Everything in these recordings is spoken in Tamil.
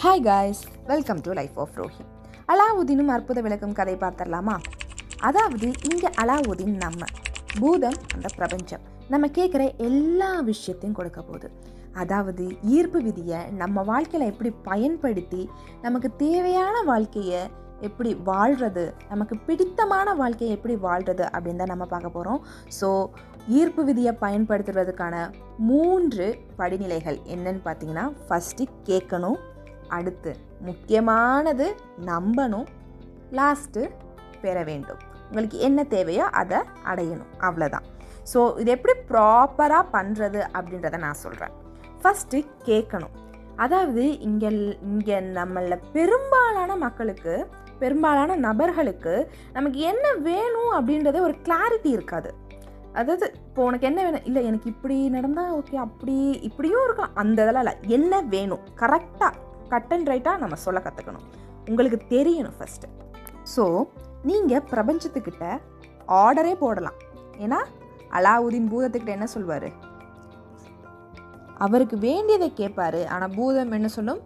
Hi guys, welcome to life of Rohi. அலாவுதீனும் அற்புத விளக்கம் கதை பார்த்துடலாமா? அதாவது இங்கே அலாவுதீன் நம்ம பூதம், அந்த பிரபஞ்சம் நம்ம கேட்குற எல்லா விஷயத்தையும் கொடுக்க போகுது. அதாவது ஈர்ப்பு விதியை நம்ம வாழ்க்கையில் எப்படி பயன்படுத்தி நமக்கு தேவையான வாழ்க்கையை எப்படி வாழ்கிறது, நமக்கு பிடித்தமான வாழ்க்கையை எப்படி வாழ்கிறது அப்படின்னு தான் நம்ம பார்க்க போகிறோம். ஸோ ஈர்ப்பு விதியை பயன்படுத்துவதற்கான 3 படிநிலைகள் என்னன்னு பார்த்தீங்கன்னா, ஃபஸ்ட்டு கேட்கணும், அடுத்து முக்கியமானது நம்பணும், லாஸ்ட்டு பெற வேண்டும். உங்களுக்கு என்ன தேவையோ அதை அடையணும், அவ்வளோதான். ஸோ இது எப்படி ப்ராப்பராக பண்ணுறது அப்படின்றத நான் சொல்கிறேன். ஃபஸ்ட்டு கேட்கணும். அதாவது இங்கே நம்மள பெரும்பாலான மக்களுக்கு, பெரும்பாலான நபர்களுக்கு நமக்கு என்ன வேணும் அப்படின்றத ஒரு கிளாரிட்டி இருக்காது. அதாவது இப்போ உனக்கு என்ன வேணும், இல்லை எனக்கு இப்படி நடந்தால் ஓகே, அப்படி இப்படியும் இருக்கலாம், அந்த இதெல்லாம் இல்லை. என்ன வேணும் கரெக்டாக கட் அண்ட் ரைட்டாக நம்ம சொல்ல கற்றுக்கணும். உங்களுக்கு தெரியணும் ஃபஸ்ட்டு. ஸோ நீங்கள் பிரபஞ்சத்துக்கிட்ட ஆர்டரே போடலாம். ஏன்னா அலாவுதீன் பூதத்துக்கிட்ட என்ன சொல்வார், அவருக்கு வேண்டியதை கேட்பாரு. ஆனால் பூதம் என்ன சொல்லும்,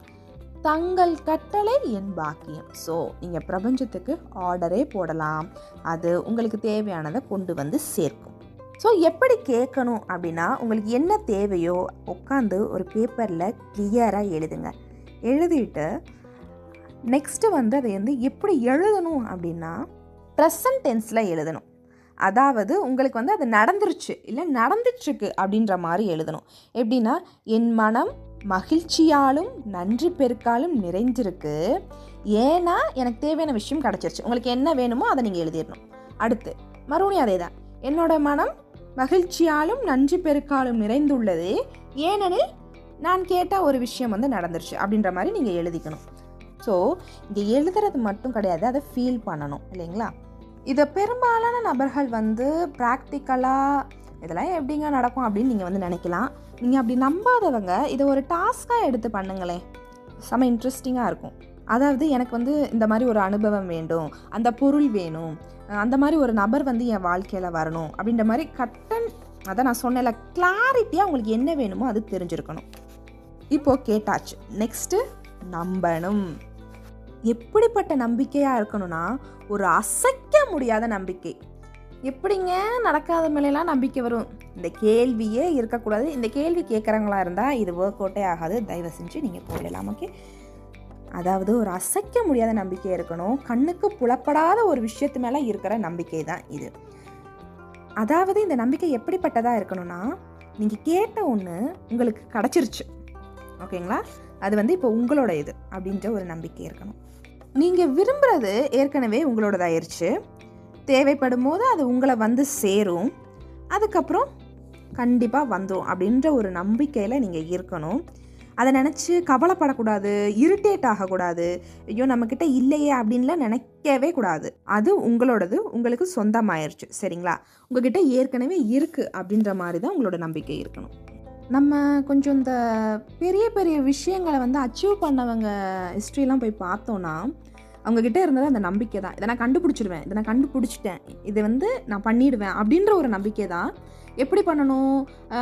தங்கள் கட்டளை என் பாக்கியம். ஸோ நீங்கள் பிரபஞ்சத்துக்கு ஆர்டரே போடலாம், அது உங்களுக்கு தேவையானதை கொண்டு வந்து சேர்க்கும். ஸோ எப்படி கேட்கணும் அப்படின்னா, உங்களுக்கு என்ன தேவையோ உட்காந்து ஒரு பேப்பரில் கிளியராக எழுதுங்க. எழுதிட்டு நெக்ஸ்ட்டு அதை எப்படி எழுதணும் அப்படின்னா, ப்ரெசன்ட் டென்ஸில் எழுதணும். அதாவது உங்களுக்கு அது நடந்துருச்சு இல்லை நடந்துட்டுருக்கு அப்படின்ற மாதிரி எழுதணும். எப்படின்னா, என் மனம் மகிழ்ச்சியாலும் நன்றி பெருக்காலும் நிறைஞ்சிருக்கு, ஏன்னா எனக்கு தேவையான விஷயம் கிடச்சிருச்சு. உங்களுக்கு என்ன வேணுமோ அதை நீங்கள் எழுதிடணும். அடுத்து மறுபடியும் அதே தான், என்னோட மனம் மகிழ்ச்சியாலும் நன்றி பெருக்காலும் நிறைந்துள்ளது, ஏனெனில் நான் கேட்ட ஒரு விஷயம் நடந்துருச்சு அப்படின்ற மாதிரி நீங்கள் எழுதிக்கணும். ஸோ இங்கே எழுதுறது மட்டும் கிடையாது, அதை ஃபீல் பண்ணணும் இல்லைங்களா? இதை பெரும்பாலான நபர்கள் ப்ராக்டிக்கலாக இதெல்லாம் எப்படிங்க நடக்கும் அப்படின்னு நீங்கள் நினைக்கலாம். நீங்கள் அப்படி நம்பாதவங்க இதை ஒரு டாஸ்காக எடுத்து பண்ணுங்களேன், செம இன்ட்ரெஸ்டிங்காக இருக்கும். அதாவது எனக்கு இந்த மாதிரி ஒரு அனுபவம் வேண்டும், அந்த பொருள் வேணும், அந்த மாதிரி ஒரு நபர் என் வாழ்க்கையில் வரணும் அப்படின்ற மாதிரி அதை நான் சொன்னேன்ல, கிளாரிட்டியாக உங்களுக்கு என்ன வேணுமோ அது தெரிஞ்சிருக்கணும். இப்போது கேட்டாச்சு, நெக்ஸ்ட்டு நம்பணும். எப்படிப்பட்ட நம்பிக்கையாக இருக்கணும்னா, ஒரு அசைக்க முடியாத நம்பிக்கை. எப்படிங்க நடக்காத மேலாம் நம்பிக்கை வரும்? இந்த கேள்வியே இருக்கக்கூடாது. இந்த கேள்வி கேட்குறவங்களா இருந்தால் இது ஒர்க் அவுட்டே ஆகாது, தயவு செஞ்சு நீங்கள் போயிடலாம். ஓகே, அதாவது ஒரு அசைக்க முடியாத நம்பிக்கை இருக்கணும். கண்ணுக்கு புலப்படாத ஒரு விஷயத்து மேலே இருக்கிற நம்பிக்கை தான் இது. அதாவது இந்த நம்பிக்கை எப்படிப்பட்டதாக இருக்கணும்னா, நீங்கள் கேட்ட ஒன்று உங்களுக்கு கிடச்சிருச்சு, ஓகேங்களா? அது இப்போ உங்களோட இது அப்படின்ற ஒரு நம்பிக்கை இருக்கணும். நீங்கள் விரும்புகிறது ஏற்கனவே உங்களோடதாயிருச்சு, தேவைப்படும் போது அது உங்களை சேரும், அதுக்கப்புறம் கண்டிப்பாக வந்துடும் அப்படின்ற ஒரு நம்பிக்கையில் நீங்கள் இருக்கணும். அதை நினச்சி கவலைப்படக்கூடாது, இரிட்டேட் ஆகக்கூடாது, ஐயோ நம்மக்கிட்ட இல்லையே அப்படின்லாம் நினைக்கவே கூடாது. அது உங்களோடது, உங்களுக்கு சொந்தமாயிருச்சு, சரிங்களா? உங்ககிட்ட ஏற்கனவே இருக்குது அப்படின்ற மாதிரி தான் உங்களோட நம்பிக்கை இருக்கணும். நம்ம கொஞ்சம் இந்த பெரிய பெரிய விஷயங்களை அச்சீவ் பண்ணவங்க ஹிஸ்ட்ரிலாம் போய் பார்த்தோன்னா, அவங்கக்கிட்ட இருந்தது அந்த நம்பிக்கை தான். இதை நான் கண்டுபிடிச்சிடுவேன், இதை நான் கண்டுபிடிச்சிட்டேன், இது நான் பண்ணிடுவேன் அப்படின்ற ஒரு நம்பிக்கை தான். எப்படி பண்ணணும்,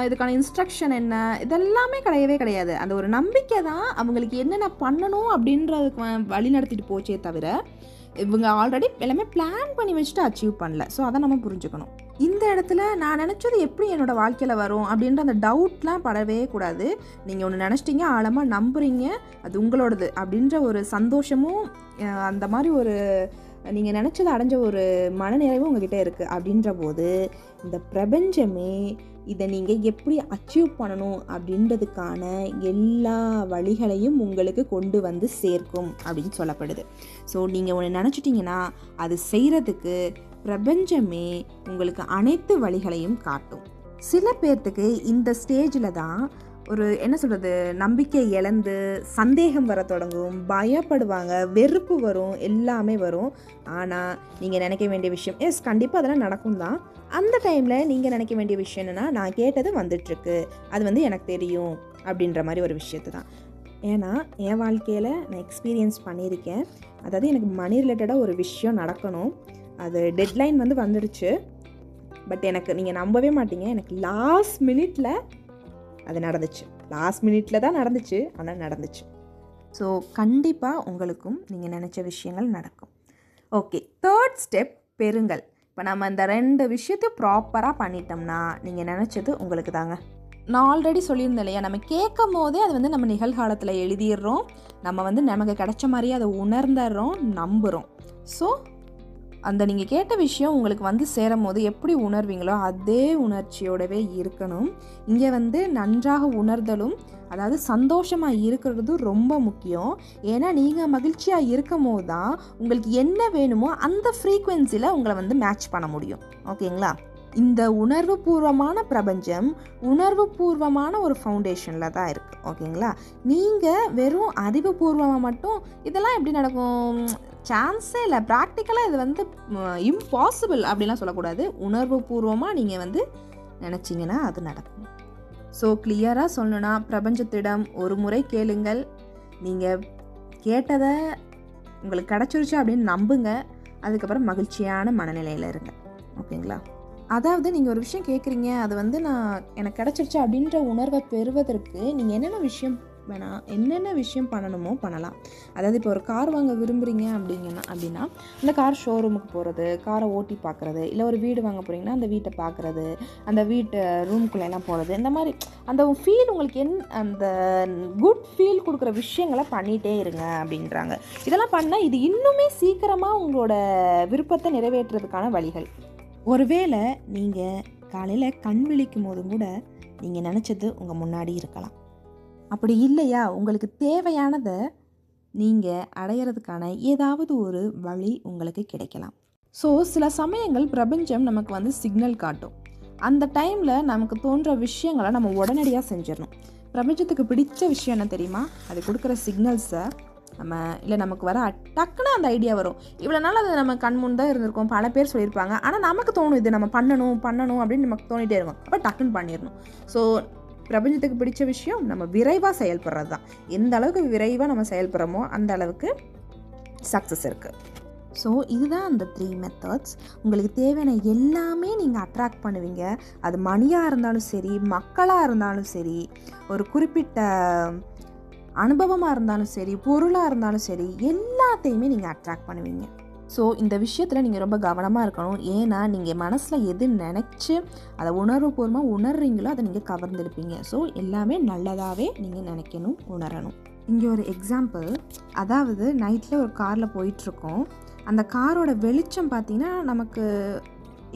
இதுக்கான இன்ஸ்ட்ரக்ஷன் என்ன, இதெல்லாமே கிடையவே கிடையாது. அந்த ஒரு நம்பிக்கை தான் அவங்களுக்கு என்னென்ன பண்ணணும் அப்படின்றதுக்கு வழி நடத்திட்டு போச்சே தவிர, இவங்க ஆல்ரெடி எல்லாமே பிளான் பண்ணி வச்சுட்டு அச்சீவ் பண்ணல. ஸோ அதை நம்ம புரிஞ்சுக்கணும். இந்த இடத்துல நான் நினச்சது எப்படி என்னோடய வாழ்க்கையில் வரும் அப்படின்ற அந்த டவுட்லாம் படவே கூடாது. நீங்கள் ஒன்று நினச்சிட்டிங்க, ஆழமாக நம்புறீங்க, அது உங்களோடது அப்படின்ற ஒரு சந்தோஷமும், அந்த மாதிரி ஒரு நீங்கள் நினச்சதை அடைஞ்ச ஒரு மனநிறைவும் உங்ககிட்ட இருக்குது. அப்படின்ற போது இந்த பிரபஞ்சமே இதை நீங்கள் எப்படி அச்சீவ் பண்ணணும் அப்படின்றதுக்கான எல்லா வழிகளையும் உங்களுக்கு கொண்டு சேர்க்கும் அப்படின்னு சொல்லப்படுது. ஸோ நீங்கள் ஒன்று நினச்சிட்டிங்கன்னா அது செய்கிறதுக்கு பிரபஞ்சமே உங்களுக்கு அனைத்து வழிகளையும் காட்டும். சில பேர்த்துக்கு இந்த ஸ்டேஜில் தான் ஒரு என்ன சொல்கிறது, நம்பிக்கை இழந்து சந்தேகம் வர தொடங்கும், பயப்படுவாங்க, வெறுப்பு வரும், எல்லாமே வரும். ஆனால் நீங்கள் நினைக்க வேண்டிய விஷயம், கண்டிப்பாக அதெல்லாம் நடக்கும் தான். அந்த டைமில் நீங்கள் நினைக்க வேண்டிய விஷயம் என்னென்னா, நான் கேட்டது வந்துட்டுருக்கு, அது எனக்கு தெரியும் அப்படின்ற மாதிரி ஒரு விஷயத்து தான். ஏன்னா என் வாழ்க்கையில் நான் எக்ஸ்பீரியன்ஸ் பண்ணியிருக்கேன். அதாவது எனக்கு மணி ரிலேட்டடாக ஒரு விஷயம் நடக்கணும், அது டெட்லைன் வந்துடுச்சு. பட் எனக்கு நீங்கள் நம்பவே மாட்டீங்க, எனக்கு லாஸ்ட் மினிட்டில் அது நடந்துச்சு. லாஸ்ட் மினிட்ல தான் நடந்துச்சு, ஆனால் நடந்துச்சு. ஸோ கண்டிப்பாக உங்களுக்கும் நீங்கள் நினச்ச விஷயங்கள் நடக்கும். ஓகே, 3rd ஸ்டெப் பெறுங்கள். இப்போ நம்ம இந்த 2 விஷயத்தையும் ப்ராப்பராக பண்ணிட்டோம்னா நீங்கள் நினச்சது உங்களுக்கு தாங்க. நான் ஆல்ரெடி சொல்லியிருந்தேன் இல்லையா, நம்ம கேட்கும் போதே அது நம்ம நிகழ்காலத்தில் எழுதிடுறோம். நம்ம நமக்கு கிடைச்ச மாதிரியே அதை உணர்ந்துடுறோம், நம்புகிறோம். ஸோ அந்த நீங்கள் கேட்ட விஷயம் உங்களுக்கு சேரும் போது எப்படி உணர்வீங்களோ அதே உணர்ச்சியோடவே இருக்கணும். இங்கே நன்றாக உணர்தலும், அதாவது சந்தோஷமாக இருக்கிறது ரொம்ப முக்கியம். ஏன்னா நீங்கள் மகிழ்ச்சியாக இருக்கும் போது தான் உங்களுக்கு என்ன வேணுமோ அந்த ஃப்ரீக்வன்சியில் உங்களை மேட்ச் பண்ண முடியும். ஓகேங்களா? இந்த உணர்வுபூர்வமான பிரபஞ்சம் உணர்வுபூர்வமான ஒரு ஃபவுண்டேஷனில் தான் இருக்குது. ஓகேங்களா? நீங்கள் வெறும் அறிவுபூர்வமாக மட்டும் இதெல்லாம் எப்படி நடக்கும், சான்ஸே இல்லை, ப்ராக்டிக்கலாக இது இம்பாசிபிள் அப்படிலாம் சொல்லக்கூடாது. உணர்வுபூர்வமாக நீங்கள் நினச்சிங்கன்னா அது நடக்கும். ஸோ கிளியராக சொல்லணுன்னா, பிரபஞ்சத்திடம் ஒரு முறை கேளுங்கள். நீங்கள் கேட்டதை உங்களுக்கு கிடச்சிருச்சு அப்படின்னு நம்புங்க. அதுக்கப்புறம் மகிழ்ச்சியான மனநிலையில் இருங்க. ஓகேங்களா? அதாவது நீங்கள் ஒரு விஷயம் கேட்குறீங்க, அது நான் எனக்கு கிடச்சிருச்சு அப்படின்ற உணர்வை பெறுவதற்கு நீங்கள் என்னென்ன விஷயம் பண்ணணுமோ பண்ணலாம். அதாவது இப்போ ஒரு கார் வாங்க விரும்புகிறீங்க அப்படின்னா அந்த கார் ஷோரூமுக்கு போகிறது, காரை ஓட்டி பார்க்குறது, இல்லை ஒரு வீடு வாங்க போகிறீங்கன்னா அந்த வீட்டை பார்க்குறது, அந்த வீட்டு ரூம்குள்ளெல்லாம் போகிறது, இந்த மாதிரி அந்த ஃபீல் உங்களுக்கு அந்த குட் ஃபீல் கொடுக்குற விஷயங்களை பண்ணிகிட்டே இருங்க அப்படின்றாங்க. இதெல்லாம் பண்ணால் இது இன்னுமே சீக்கிரமாக உங்களோட விருப்பத்தை நிறைவேற்றுறதுக்கான வழிகள். ஒருவேளை நீங்கள் காலையில் கண் விழிக்கும் போதும் கூட நீங்கள் நினச்சது உங்கள் முன்னாடி இருக்கலாம். அப்படி இல்லையா, உங்களுக்கு தேவையானதை நீங்கள் அடையிறதுக்கான ஏதாவது ஒரு வழி உங்களுக்கு கிடைக்கலாம். ஸோ சில சமயங்கள் பிரபஞ்சம் நமக்கு சிக்னல் காட்டும். அந்த டைமில் நமக்கு தோன்ற விஷயங்களை நம்ம உடனடியாக செஞ்சிடணும். பிரபஞ்சத்துக்கு பிடிச்ச விஷயம் என்ன தெரியுமா? அது கொடுக்குற சிக்னல்ஸை நமக்கு வர டக்குன்னு அந்த ஐடியா வரும். இவ்வளோ நாள் அது நம்ம கண் முன் தான் இருந்திருக்கோம், பல பேர் சொல்லியிருப்பாங்க, ஆனால் நமக்கு தோணும் இது நம்ம பண்ணணும் அப்படின்னு நமக்கு தோணிகிட்டே இருக்கும். அப்போ டக்குன்னு பண்ணிடணும். ஸோ பிரபஞ்சத்துக்கு பிடிச்ச விஷயம் நம்ம விரைவாக செயல்படுறது தான். எந்த அளவுக்கு விரைவாக நம்ம செயல்படுறோமோ அந்த அளவுக்கு சக்ஸஸ் இருக்குது. ஸோ இதுதான் அந்த 3 மெத்தட்ஸ். உங்களுக்கு தேவையான எல்லாமே நீங்கள் அட்ராக்ட் பண்ணுவீங்க. அது மணியாக இருந்தாலும் சரி, மக்களாக இருந்தாலும் சரி, ஒரு குறிப்பிட்ட அனுபவமாக இருந்தாலும் சரி, பொருளாக இருந்தாலும் சரி, எல்லாத்தையுமே நீங்கள் அட்ராக்ட் பண்ணுவீங்க. ஸோ இந்த விஷயத்தில் நீங்கள் ரொம்ப கவனமாக இருக்கணும். ஏன்னா நீங்கள் மனசில் எது நினச்சி அதை உணர்வுபூர்வமாக உணர்றீங்களோ அதை நீங்கள் கவர்ந்துருப்பீங்க. ஸோ எல்லாமே நல்லதாகவே நீங்கள் நினைக்கணும், உணரணும். இங்கே ஒரு எக்ஸாம்பிள், அதாவது நைட்டில் ஒரு காரில் போயிட்டுருக்கோம். அந்த காரோட வெளிச்சம் பார்த்திங்கன்னா நமக்கு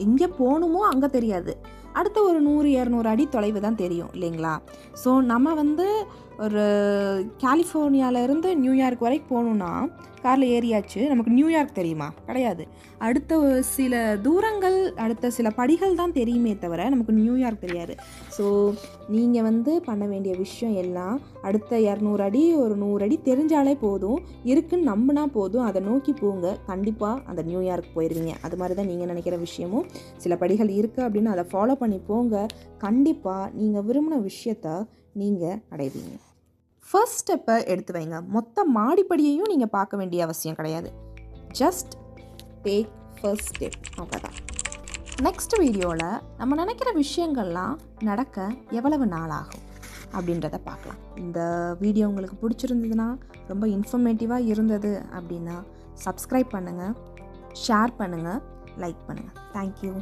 எங்கே போகணுமோ அங்கே தெரியாது. அடுத்த ஒரு 100-200 அடி தொலைவு தான் தெரியும் இல்லைங்களா? ஸோ நம்ம ஒரு கலிஃபோர்னியாவிலேருந்து நியூயார்க் வரைக்கும் போகணுன்னா காரில் ஏறியாச்சு, நமக்கு நியூயார்க் தெரியுமா? கிடையாது. அடுத்த சில தூரங்கள், அடுத்த சில படிகள் தான் தெரியுமே தவிர நமக்கு நியூயார்க் தெரியாது. ஸோ நீங்கள் பண்ண வேண்டிய விஷயம் எல்லாம் அடுத்த 200 அடி, ஒரு 100 அடி தெரிஞ்சாலே போதும், இருக்குன்னு நம்பினா போதும், அதை நோக்கி போங்க. கண்டிப்பாக அந்த நியூயார்க் போயிடுவீங்க. அது மாதிரி தான் நீங்கள் நினைக்கிற விஷயமும் சில படிகள் இருக்குது அப்படின்னு அதை ஃபாலோ பண்ணி போங்க. கண்டிப்பாக நீங்கள் விரும்பின விஷயத்த நீங்கள் அடைவீங்க. ஃபர்ஸ்ட் ஸ்டெப்பை எடுத்து வைங்க. மொத்த மாடிப்படியையும் நீங்கள் பார்க்க வேண்டிய அவசியம் கிடையாது. ஜஸ்ட் டேக் ஃபர்ஸ்ட் ஸ்டெப், அவ்வளோதான். நெக்ஸ்ட் வீடியோவில் நம்ம நினைக்கிற விஷயங்கள்லாம் நடக்க எவ்வளவு நாள் ஆகும் அப்படின்றத பார்க்கலாம். இந்த வீடியோ உங்களுக்கு பிடிச்சிருந்ததுன்னா, ரொம்ப இன்ஃபர்மேட்டிவாக இருந்தது அப்படின்னா சப்ஸ்கிரைப் பண்ணுங்கள், ஷேர் பண்ணுங்கள், லைக் பண்ணுங்கள். தேங்க்யூ.